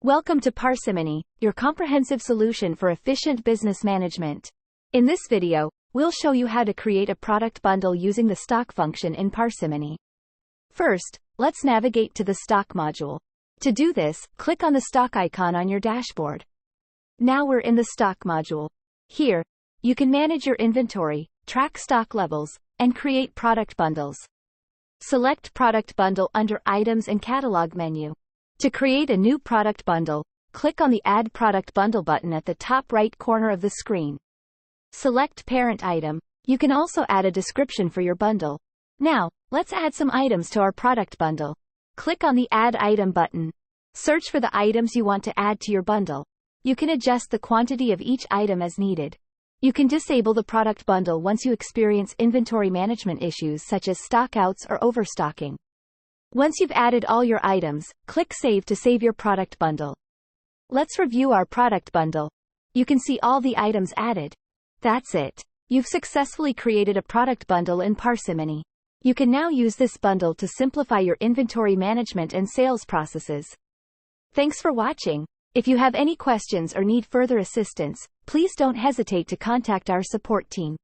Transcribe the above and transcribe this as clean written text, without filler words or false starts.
Welcome to Parsimony, your comprehensive solution for efficient business management. In this video, we'll show you how to create a product bundle using the stock function in Parsimony. First, let's navigate to the stock module. To do this, click on the stock icon on your dashboard. Now we're in the stock module. Here, you can manage your inventory, track stock levels, and create product bundles. Select Product Bundle under Items and Catalog menu. To create a new product bundle, click on the Add Product Bundle button at the top right corner of the screen. Select Parent Item. You can also add a description for your bundle. Now, let's add some items to our product bundle. Click on the Add Item button. Search for the items you want to add to your bundle. You can adjust the quantity of each item as needed. You can disable the product bundle once you experience inventory management issues such as stockouts or overstocking. Once you've added all your items, click Save to save your product bundle. Let's review our product bundle. You can see all the items added. That's it. You've successfully created a product bundle in Parsimony. You can now use this bundle to simplify your inventory management and sales processes. Thanks for watching. If you have any questions or need further assistance, please don't hesitate to contact our support team.